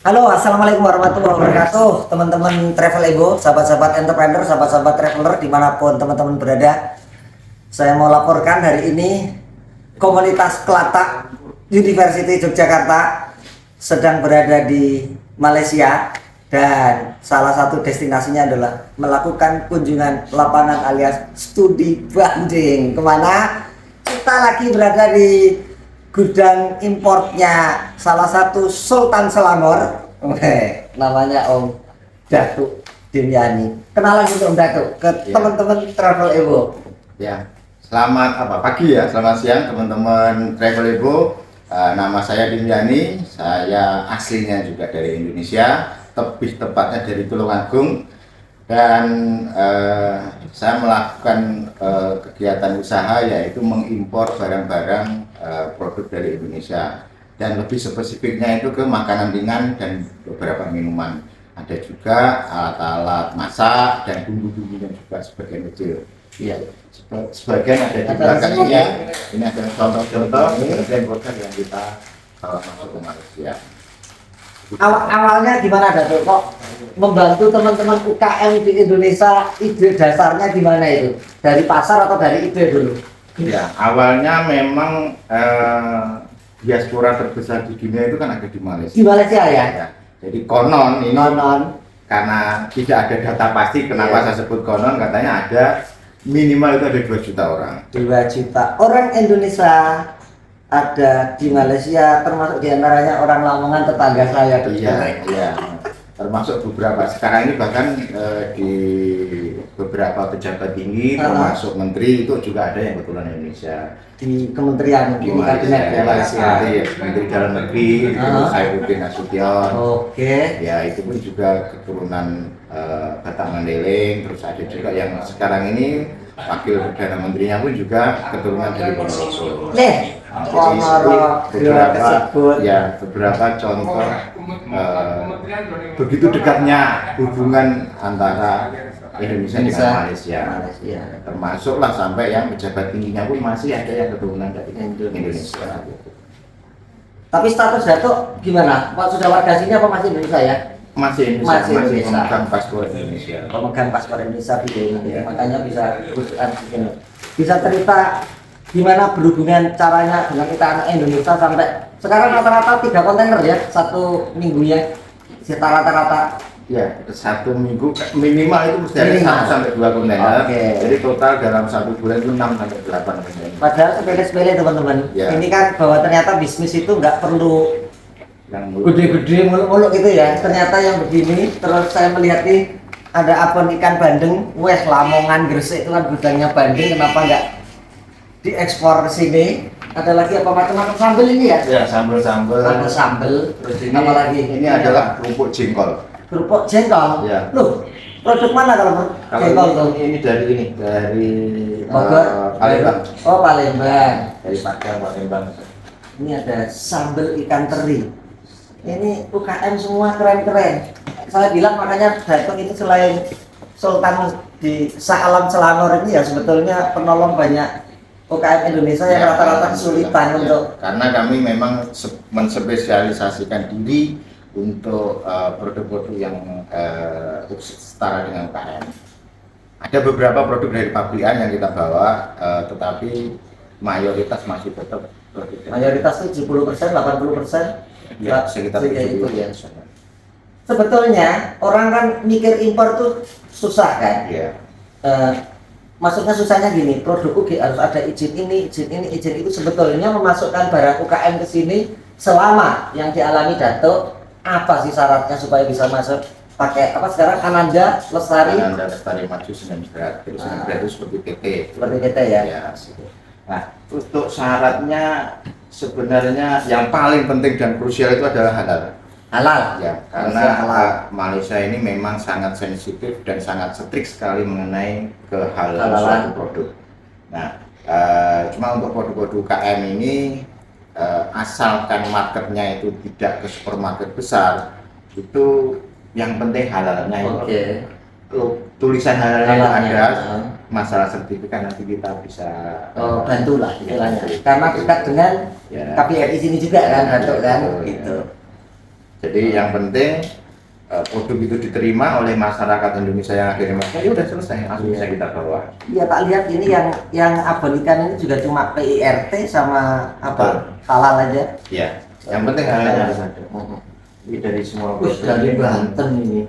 Halo, assalamualaikum warahmatullahi wabarakatuh, teman-teman travel ego, sahabat-sahabat entrepreneur, sahabat-sahabat traveler dimanapun teman-teman berada. Saya mau laporkan hari ini komunitas Kelatak University Yogyakarta sedang berada di Malaysia dan salah satu destinasinya adalah melakukan kunjungan lapangan alias studi banding. Kemana? Kita lagi berada di gudang importnya salah satu Sultan Selangor, namanya Om Datuk Dimyani. Kenalan dulu Om Datuk ke teman-teman Travel Evo. Ya, selamat pagi ya, selamat siang teman-teman Travel Evo. Nama saya Dimyani, saya aslinya juga dari Indonesia, lebih tepatnya dari Tulungagung. Dan saya melakukan kegiatan usaha yaitu mengimpor barang-barang produk dari Indonesia, dan lebih spesifiknya itu ke makanan ringan dan beberapa minuman. Ada juga alat-alat masak dan bumbu-bumbunya juga sebagian kecil. Iya, sebagian ada di belakang ini. Ini ada contoh-contoh produk yang kita masuk ke Malaysia. Awalnya gimana Datuk? Kok membantu teman-teman UKM di Indonesia, ide dasarnya gimana itu? Dari pasar atau dari ide dulu? Ya, awalnya memang diaspora terbesar di dunia itu kan ada di Malaysia. Di Malaysia ya? Ya. Jadi konon ini karena tidak ada data pasti kenapa saya sebut konon, katanya ada minimal itu ada 2 juta orang. 2 juta orang Indonesia ada di Malaysia, termasuk diantaranya orang Lamongan tetangga saya. Iya. Termasuk beberapa sekarang ini bahkan di beberapa pejabat tinggi termasuk menteri itu juga ada yang keturunan Indonesia di kementerian di Malaysia, ya, Malaysia. Menteri Dalam Negeri Saifuddin Nasution. Ya, itu pun juga keturunan Batak Mandailing. Terus ada juga yang sekarang ini wakil perdana menterinya pun juga keturunan dari Ponorogo. Beberapa contoh begitu dekatnya hubungan antara Indonesia dengan Malaysia. Termasuklah sampai yang pejabat tingginya pun masih ada yang keturunan dari Indonesia. Tapi status Datuk gimana? Pak sudah warga sini apa masih Indonesia ya? Masih pemegang paspor Indonesia. Pemegang paspor Indonesia makanya bisa cerita gimana berhubungan caranya dengan kita anak Indonesia sampai sekarang rata-rata 3 kontainer ya satu minggunya, rata-rata. Ya, 1 minggu minimal itu mesti ada 1 sampai 2 kontainer. Jadi total dalam 1 bulan itu 6 sampai 8 kontainer. Padahal sepele-sepele teman-teman. Ini kan bahwa ternyata bisnis itu nggak perlu yang gede-gede muluk-muluk gitu ya. Ternyata yang begini, terus saya melihat nih ada abon ikan bandeng, Lamongan Gresik itu kan gudangnya bandeng, kenapa nggak diekspor ke sini? Ada lagi apa macam-macam sambel ini ya? Ya, sambel. Ada sambel, terus ini apa lagi? Ini adalah kerupuk jengkol. Kerupuk jengkol? Ya. Loh, produk mana kalau jengkol tuh? Ini dari Bogor? Palembang. Oh, Palembang. Dari Palembang. Ini ada sambal ikan teri. Ini UKM semua keren-keren. Saya bilang makanya Datuk ini selain Sultan di Alam Selangor ini ya sebetulnya penolong banyak UKM Indonesia yang rata-rata kesulitan untuk. Karena kami memang menspesialisasikan diri untuk produk-produk yang setara dengan UKM. Ada beberapa produk dari pabrikan yang kita bawa, tetapi mayoritas masih tetap produk. Mayoritas itu 70%, 80%. Ya, sekitar itu ya. Sebetulnya orang kan mikir impor tuh susah kan? Iya. Maksudnya susahnya gini, produk harus ada izin itu sebetulnya memasukkan barang UKM ke sini selama yang dialami Datuk, apa sih syaratnya supaya bisa masuk? Pakai apa sekarang Ananda Lestari Maju Sejahtera. Terus itu seperti PT. Seperti PT ya. Nah, untuk syaratnya sebenarnya yang paling penting dan krusial itu adalah halal ya, karena Malaysia ini memang sangat sensitif dan sangat strict sekali mengenai kehalalan suatu produk. Nah, cuma untuk produk-produk UKM ini asalkan marketnya itu tidak ke supermarket besar, itu yang penting halalnya. Tulisan halalnya itu ada. Masalah sertifikat nanti kita bisa bantulah istilahnya. Karena dekat dengan KBRI sini juga kan, Datuk kan gitu. Jadi yang penting produk itu diterima oleh masyarakat Indonesia yang ada di Malaysia, ya udah selesai, langsung bisa kita bawa. Iya Pak, lihat ini yang abon ikan ini juga cuma PIRT sama apa halal aja. Iya, yang penting halal harus ada. Ini dari semua Dari Banten ini,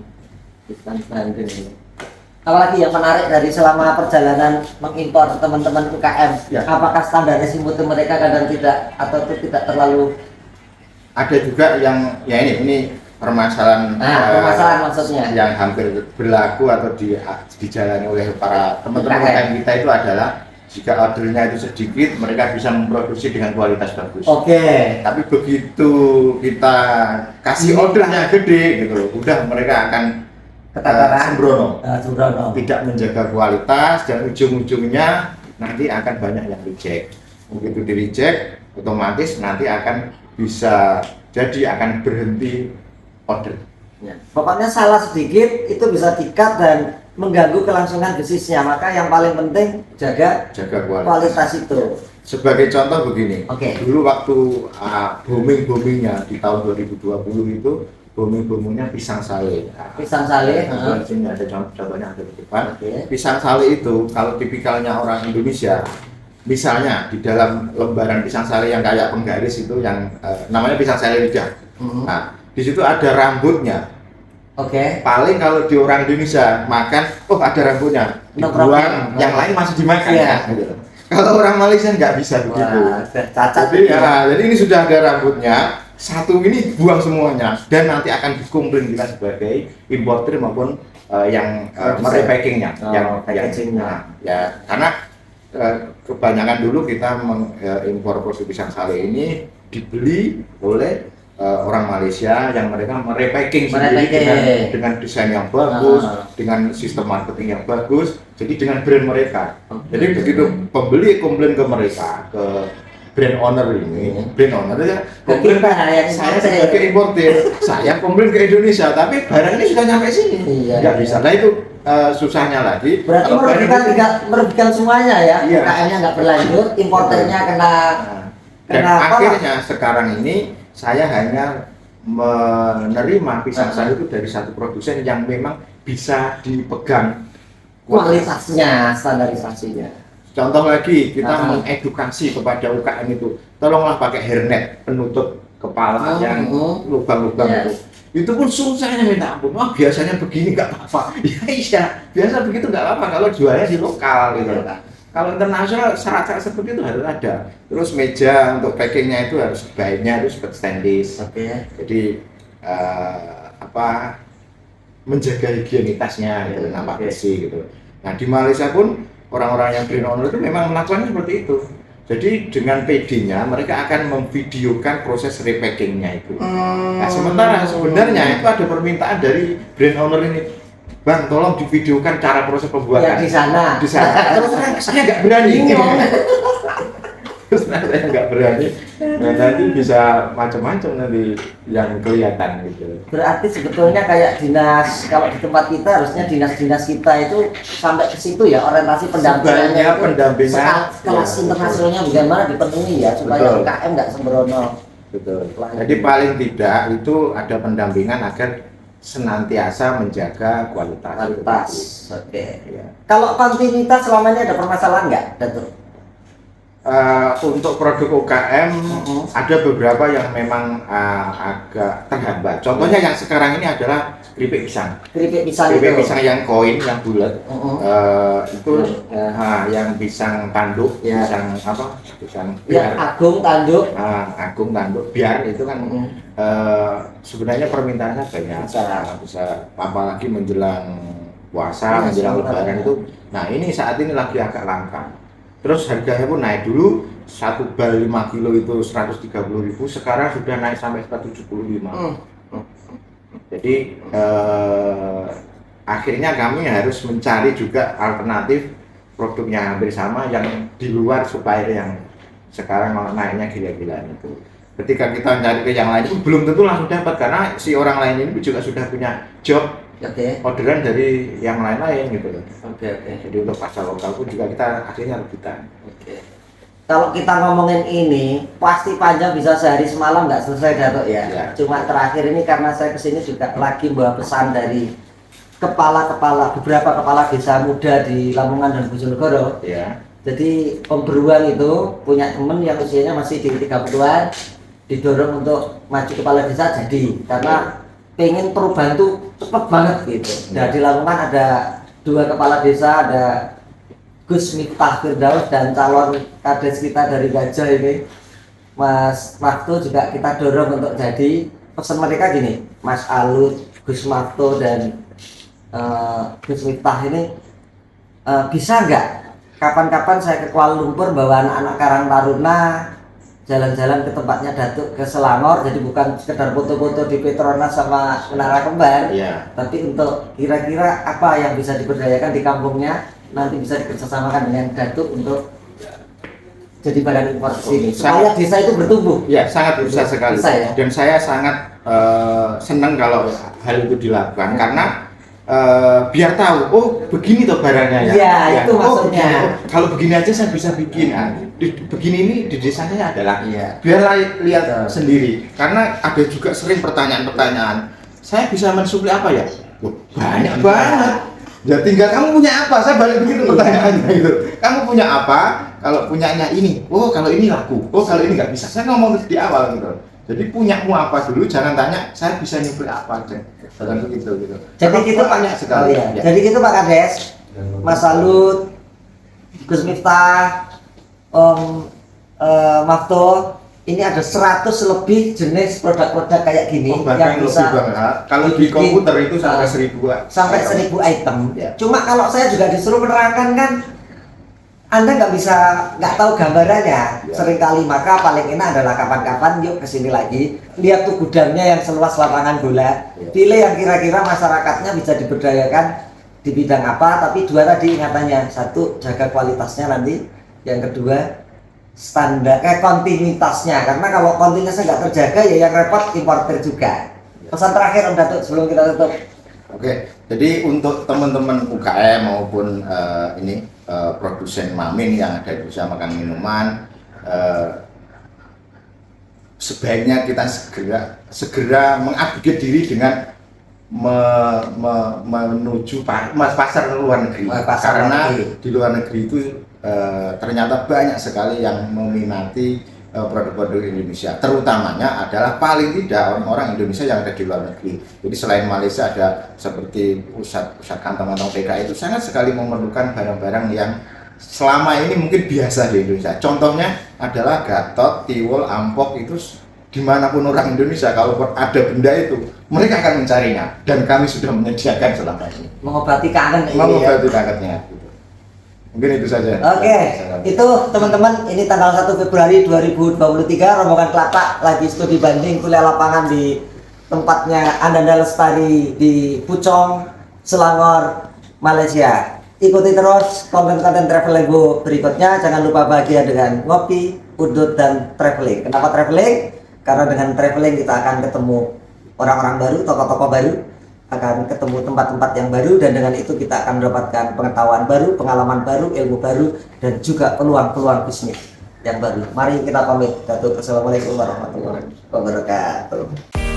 ikan Banten ini. Apalagi yang menarik dari selama perjalanan mengimpor teman-teman UKM, Ya. apakah standarisasi mutu mereka kadang tidak atau tidak terlalu? Ada juga yang ya ini permasalahan Permasalahan maksudnya yang hampir berlaku atau dijalani oleh para teman-teman UKM kita itu adalah jika ordernya itu sedikit, mereka bisa memproduksi dengan kualitas bagus. Oke. Tapi begitu kita kasih ordernya gede gitu, udah mereka akan sembrono, tidak menjaga kualitas dan ujung-ujungnya nanti akan banyak yang reject. Begitu di reject, otomatis nanti akan bisa jadi akan berhenti order. Ya. Pokoknya salah sedikit itu bisa di-cut dan mengganggu kelangsungan bisnisnya. Maka yang paling penting jaga kualitas itu. Sebagai contoh begini, Oke. dulu waktu booming-boomingnya di tahun 2020 itu booming-boomingnya pisang sale. Pisang sale, Sini ada contohnya ada di depan. Oke. Pisang sale itu kalau tipikalnya orang Indonesia, misalnya di dalam lembaran pisang sale yang kayak penggaris itu yang namanya pisang sale lidah. Nah, di situ ada rambutnya. Oke. Paling kalau di orang Indonesia makan, oh ada rambutnya, dibuang, yang lain masih dimakan. Iya. Gitu. Kalau orang Malaysia nggak bisa begitu. Cacat. Jadi ini sudah ada rambutnya, satu ini buang semuanya dan nanti akan dikomplain kita sebagai importer maupun yang merepackingnya, yang packagingnya. Ya, karena kebanyakan dulu kita mengimpor produk pisang sale ini dibeli oleh orang Malaysia yang mereka merepacking sendiri dengan desain yang bagus, dengan sistem marketing yang bagus, jadi dengan brand mereka. Jadi begitu pembeli komplain ke mereka, ke brand owner ini, brand owner ya komplain, saya sebagai importer, saya komplain ke Indonesia, tapi barang ini sudah nyampe sini, nggak bisa. Nah itu susahnya lagi. Berarti merugikan semuanya ya, UKM-nya nggak berlanjut, importernya kena. Dan akhirnya sekarang ini saya hanya menerima pisang sale itu dari satu produsen yang memang bisa dipegang kualitasnya, standarisasinya. Contoh lagi, kita mengedukasi kepada UKM itu, tolonglah pakai hairnet penutup kepala yang lubang-lubang itu. Itu pun susahnya minta ampun. Wah, biasanya begini nggak apa-apa. Ya iya, biasa begitu nggak apa-apa kalau jualnya di lokal gitu. Kalau internasional syarat-syarat seperti itu harus ada. Terus meja untuk packingnya itu harus baiknya itu seperti stainless. Jadi menjaga higienitasnya gitu, nampak bersih gitu. Nah di Malaysia pun orang-orang yang brand owner itu memang melakukan seperti itu. Jadi dengan PD-nya mereka akan memvideokan proses repackingnya itu. Nah sementara sebenarnya itu ada permintaan dari brand owner ini, Bang, tolong divideokan cara proses pembuatan. Ya di sana. Di sana. Terus saya nggak berani. Terus saya nggak berani. Nah, nanti bisa macam-macam nanti yang kelihatan gitu. Berarti sebetulnya kayak dinas, kalau di tempat kita harusnya dinas-dinas kita itu sampai ke situ ya, orientasi pendampingannya. Pendampingan. Kelas internasionalnya bagaimana dipenuhi ya supaya UKM nggak sembrono. Betul. Jadi paling tidak itu ada pendampingan agar senantiasa menjaga kualitas. Oke. Ya. Kalau kontinuitas selama ini ada permasalahan nggak, Datuk? Untuk produk UKM ada beberapa yang memang agak terhambat. Contohnya yang sekarang ini adalah keripik pisang. Keripik pisang yang koin, yang bulat. Itu yang pisang tanduk, pisang apa? Pisang biar. Agung tanduk. Agung tanduk biar itu kan sebenarnya permintaannya banyak. Bisa apalagi menjelang puasa, menjelang lebaran itu. Nah ini saat ini lagi agak langka. Terus harganya pun naik, dulu satu bal 5 kilo itu 130.000, sekarang sudah naik sampai 175. Jadi akhirnya kami harus mencari juga alternatif produknya hampir sama yang di luar supplier yang sekarang naiknya gila-gilaan itu. Ketika kita mencari ke yang lain itu belum tentu langsung dapat, karena si orang lain ini juga sudah punya job. Orderan dari yang lain-lain gitu loh. Jadi untuk pasar lokal pun juga kita akhirnya rebutan. kalau kita ngomongin ini pasti panjang, bisa sehari semalam nggak selesai Datuk ya. Ya. Cuma terakhir ini karena saya kesini juga lagi bawa pesan dari beberapa kepala desa muda di Lamongan dan Bojonegoro. Ya. Jadi Om Beruang itu punya temen yang usianya masih di 30-an, didorong untuk maju kepala desa jadi karena pengen perubahan tuh cepet banget gitu. Dan di Lamongan ada 2 kepala desa, ada Gus Miftah Firdaus dan calon kades kita dari Gajah ini Mas Maftu juga kita dorong untuk jadi. Pesan mereka gini, Mas Alut, Gus Maftu dan Gus Miftah ini bisa nggak kapan-kapan saya ke Kuala Lumpur bawa anak-anak Karang Taruna jalan-jalan ke tempatnya Datuk ke Selangor, jadi bukan sekedar foto-foto di Petronas sama Menara Kembar, tapi untuk kira-kira apa yang bisa diberdayakan di kampungnya, nanti bisa dikerjasamakan dengan Datuk untuk jadi badan impor sini supaya desa itu bertumbuh. Ya, sangat bisa sekali. Bisa, ya? Dan saya sangat senang kalau hal itu dilakukan karena biar tahu, oh begini toh barangnya ya. Iya, itu maksudnya. Begini, kalau begini aja saya bisa bikin. Begini ini di desa saya adalah. Biar lihat sendiri. Karena ada juga sering pertanyaan-pertanyaan. Saya bisa mensuplai apa ya? Banyak banget. Ya tinggal kamu punya apa? Saya balik begitu pertanyaannya gitu. Kamu punya apa? Kalau punyanya ini, oh kalau ini laku, oh kalau ini nggak bisa. Saya ngomong di awal gitu. Jadi punyamu apa dulu, jangan tanya saya bisa nyuplai apa aja. Jangan begitu gitu. Jadi gitu Pak. Banyak sekali. Ya. Jadi gitu Pak Kades, Mas Salut, Gus Miftah, Om Mafto, ini ada 100 lebih jenis produk-produk kayak gini yang bisa kalau di komputer itu sampai 1000 item. Ya. Cuma kalau saya juga disuruh menerangkan kan Anda nggak tahu gambarannya seringkali, maka paling enak adalah kapan-kapan yuk kesini lagi, lihat tuh gudangnya yang seluas lapangan bola, pilih yang kira-kira masyarakatnya bisa diberdayakan di bidang apa, tapi 2 tadi ingatannya, 1 jaga kualitasnya nanti, yang kedua standar kontinuitasnya, karena kalau kontinuitasnya nggak terjaga ya yang repot importer juga. Pesan terakhir Om Datuk sebelum kita tutup. Oke, jadi untuk teman-teman UKM maupun produsen mamin yang ada di usaha makan minuman, sebaiknya kita segera mengupgrade diri dengan menuju pasar luar negeri. Karena di luar negeri itu ternyata banyak sekali yang meminati produk-produk Indonesia, terutamanya adalah paling tidak orang-orang Indonesia yang ada di luar negeri. Jadi selain Malaysia ada seperti pusat kantong-kantong PKI itu sangat sekali memerlukan barang-barang yang selama ini mungkin biasa di Indonesia. Contohnya adalah gatot, tiwul, ampok, itu dimanapun orang Indonesia kalau ada benda itu mereka akan mencarinya dan kami sudah menyediakan selama ini. Mengobati kangen. Mengobati kangennya. Mungkin itu saja. Oke, itu teman-teman, ini tanggal 1 Februari 2023 rombongan Klatak lagi studi banding kuliah lapangan di tempatnya Ananda Lestari di Puchong, Selangor, Malaysia. Ikuti terus konten-konten Travelego berikutnya. Jangan lupa bahagia dengan ngopi, udut, dan traveling. Kenapa traveling? Karena dengan traveling kita akan ketemu orang-orang baru, tokoh-tokoh baru, akan ketemu tempat-tempat yang baru, dan dengan itu kita akan mendapatkan pengetahuan baru, pengalaman baru, ilmu baru, dan juga peluang-peluang bisnis yang baru. Mari kita pamit. Datuk. Assalamualaikum warahmatullahi wabarakatuh.